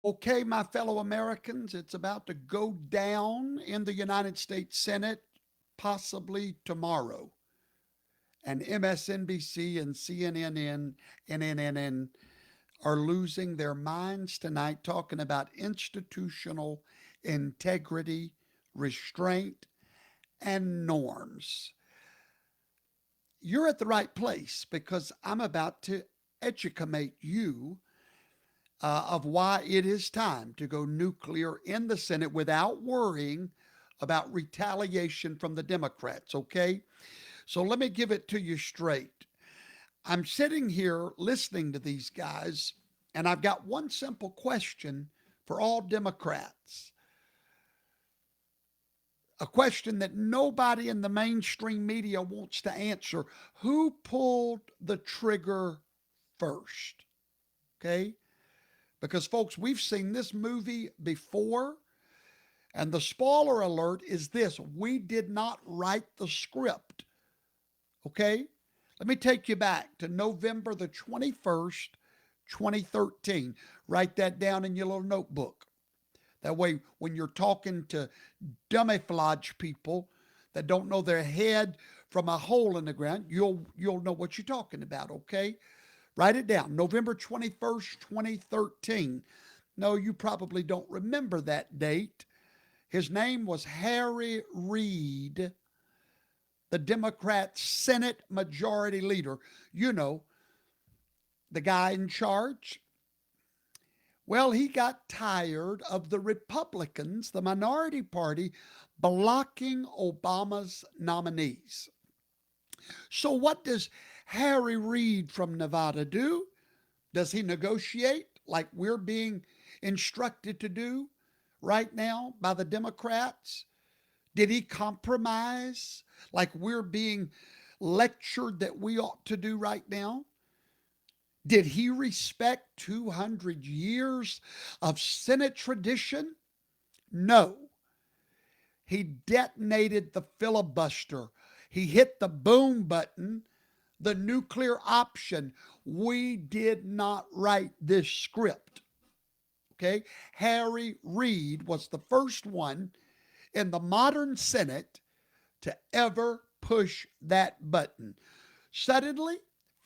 Okay, my fellow Americans, it's about to go down in the United States Senate, possibly tomorrow. And MSNBC and CNN and NNN are losing their minds tonight talking about institutional integrity, restraint, and norms. You're at the right place because I'm about to educate you of why it is time to go nuclear in the Senate without worrying about retaliation from the Democrats, okay? So let me give it to you straight. I'm sitting here listening to these guys, and I've got one simple question for all Democrats. A question that nobody in the mainstream media wants to answer. Who pulled the trigger first? Okay? Because, folks, we've seen this movie before, and the spoiler alert is this: we did not write the script. Okay? Let me take you back to November the 21st, 2013. Write that down in your little notebook. That way, when you're talking to dummy-flodge people that don't know their head from a hole in the ground, you'll know what you're talking about, okay? Write it down. November 21st, 2013. No, you probably don't remember that date. His name was Harry Reid, the Democrat Senate Majority Leader. You know, the guy in charge. Well, he got tired of the Republicans, the minority party, blocking Obama's nominees. So, what does Harry Reid from Nevada do? Does he negotiate like we're being instructed to do right now by the Democrats? Did he compromise like we're being lectured that we ought to do right now? Did he respect 200 years of Senate tradition? No. He detonated the filibuster. He hit the boom button, the nuclear option. We did not write this script. Okay? Harry Reid was the first one in the modern Senate to ever push that button. Suddenly,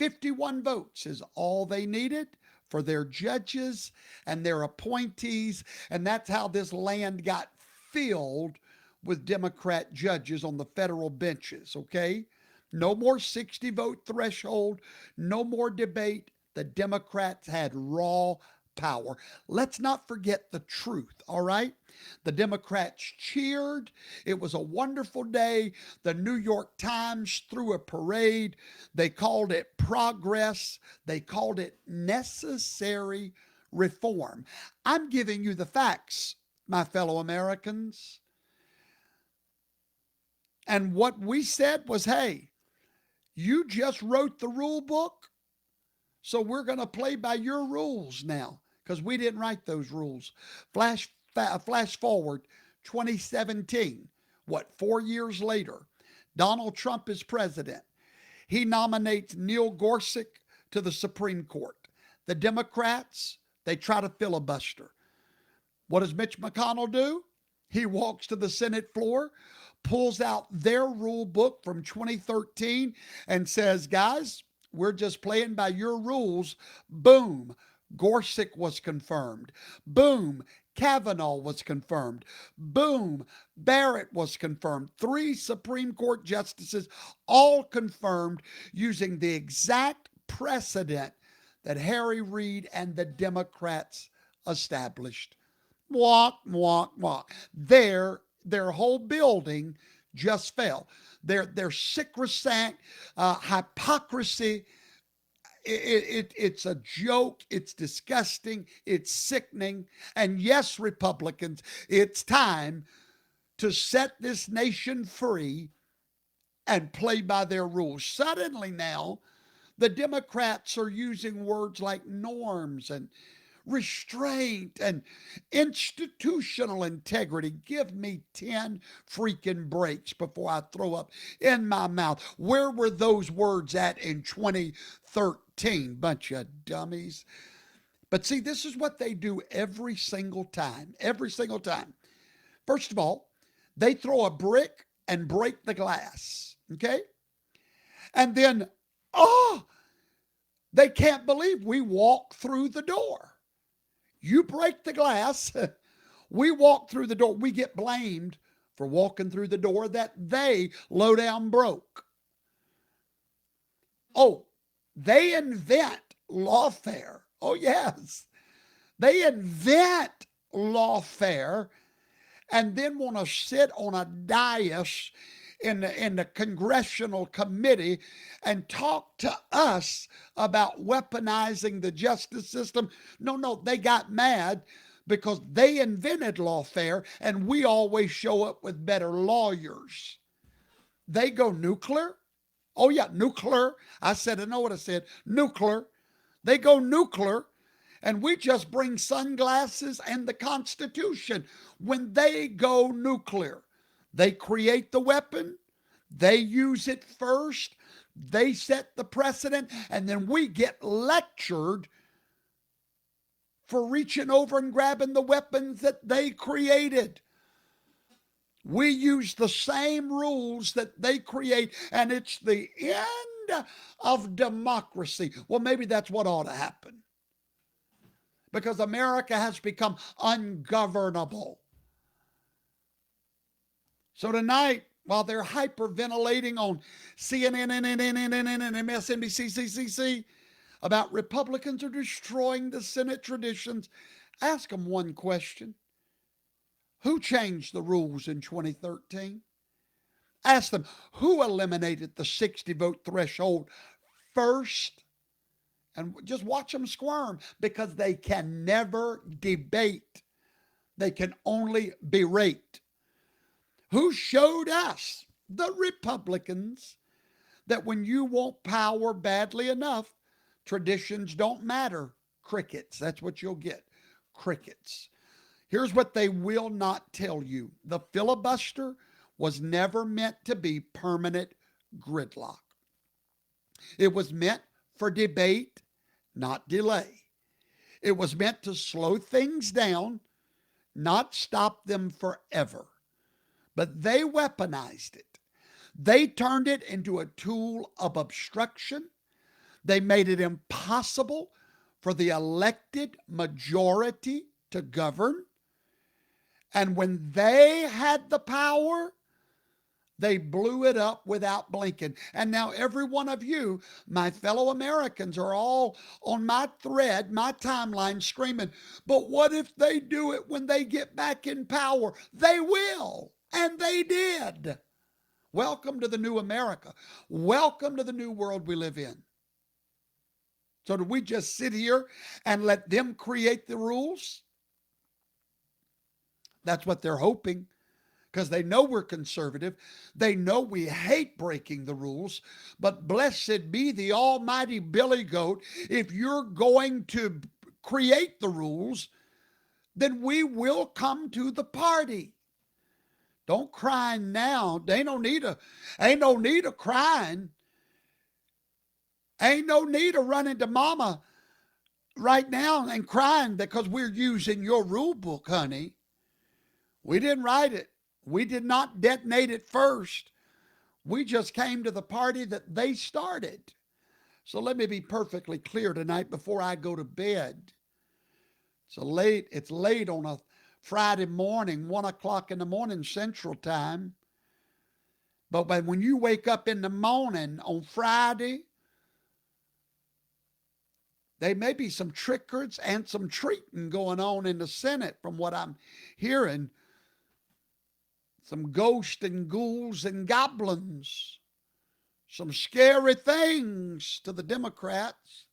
51 votes is all they needed for their judges and their appointees. And that's how this land got filled with Democrat judges on the federal benches, okay? No more 60 vote threshold, no more debate. The Democrats had raw power. Let's not forget the truth, all right? The Democrats cheered. It was a wonderful day. The New York Times threw a parade. They called it progress, they called it necessary reform. I'm giving you the facts, my fellow Americans. And what we said was, hey, you just wrote the rule book, so we're going to play by your rules now because we didn't write those rules. Flash forward 2017. What, 4 years later? Donald Trump is president. He nominates Neil Gorsuch to the Supreme Court. The Democrats, they try to filibuster. What does Mitch McConnell do? He walks to the Senate floor, pulls out their rule book from 2013, and says, guys, we're just playing by your rules. Boom. Gorsuch was confirmed. Boom. Kavanaugh was confirmed. Boom. Barrett was confirmed. 3 Supreme Court justices all confirmed using the exact precedent that Harry Reid and the Democrats established. Walk, walk, walk. Their whole building just fell. Their sacrosanct hypocrisy. It's a joke. It's disgusting. It's sickening. And yes, Republicans, it's time to set this nation free and play by their rules. Suddenly now, the Democrats are using words like norms and restraint and institutional integrity. Give me 10 freaking breaks before I throw up in my mouth. Where were those words at in 2013? Bunch of dummies. But see, this is what they do every single time. Every single time. First of all, they throw a brick and break the glass. Okay? And then, oh, they can't believe we walk through the door. You break the glass, we walk through the door. We get blamed for walking through the door that they low down broke. Oh, they invent lawfare. Oh, yes. They invent lawfare and then want to sit on a dais in the congressional committee and talk to us about weaponizing the justice system. No, they got mad because they invented lawfare and we always show up with better lawyers. They go nuclear. Oh, yeah, nuclear. I said, I know what I said. Nuclear. They go nuclear, and we just bring sunglasses and the Constitution. When they go nuclear, they create the weapon, they use it first, they set the precedent, and then we get lectured for reaching over and grabbing the weapons that they created. We use the same rules that they create, and it's the end of democracy. Well, maybe that's what ought to happen, because America has become ungovernable. So tonight, while they're hyperventilating on CNN and MSNBC about Republicans are destroying the Senate traditions, ask them one question. Who changed the rules in 2013? Ask them, who eliminated the 60 vote threshold first? And just watch them squirm, because they can never debate. They can only berate. Who showed us, the Republicans, that when you want power badly enough, traditions don't matter. Crickets. That's what you'll get. Crickets. Here's what they will not tell you. The filibuster was never meant to be permanent gridlock. It was meant for debate, not delay. It was meant to slow things down, not stop them forever. But they weaponized it. They turned it into a tool of obstruction. They made it impossible for the elected majority to govern. And when they had the power, they blew it up without blinking. And now every one of you, my fellow Americans, are all on my thread, my timeline, screaming, but what if they do it when they get back in power? They will. And they did. Welcome to the new America. Welcome to the new world we live in. So do we just sit here and let them create the rules? That's what they're hoping, because they know we're conservative. They know we hate breaking the rules. But blessed be the almighty billy goat. If you're going to create the rules, then we will come to the party. Don't cry now. Ain't no need of crying. Ain't no need of running to mama right now and crying because we're using your rule book, honey. We didn't write it. We did not detonate it first. We just came to the party that they started. So let me be perfectly clear tonight before I go to bed. It's late on a Friday morning, 1 o'clock in the morning Central Time. But when you wake up in the morning on Friday, there may be some trickers and some treating going on in the Senate from what I'm hearing. Some ghosts and ghouls and goblins. Some scary things to the Democrats.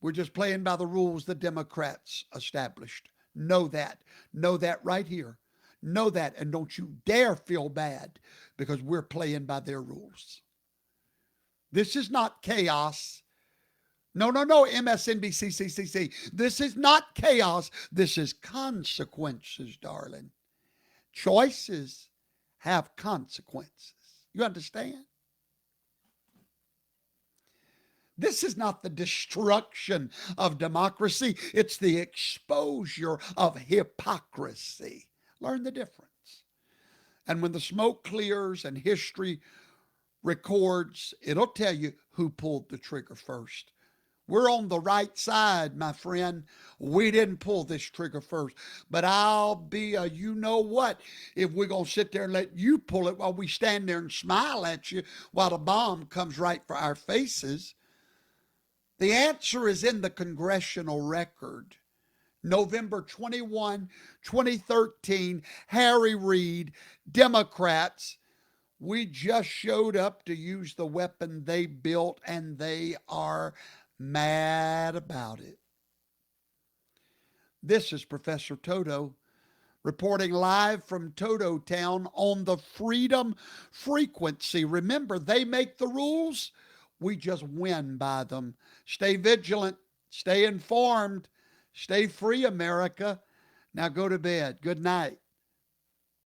We're just playing by the rules the Democrats established. Know that. Know that right here. Know that, and don't you dare feel bad because we're playing by their rules. This is not chaos. No, MSNBC. This is not chaos. This is consequences, darling. Choices have consequences. You understand? This is not the destruction of democracy, it's the exposure of hypocrisy. Learn the difference. And when the smoke clears and history records, it'll tell you who pulled the trigger first. We're on the right side, my friend. We didn't pull this trigger first. But I'll be a you know what if we're going to sit there and let you pull it while we stand there and smile at you while the bomb comes right for our faces. The answer is in the congressional record. November 21, 2013, Harry Reid, Democrats. We just showed up to use the weapon they built, and they are mad about it. This is Professor Toto reporting live from Toto Town on the Freedom Frequency. Remember, they make the rules, we just win by them. Stay vigilant, stay informed, stay free, America. Now go to bed. Good night.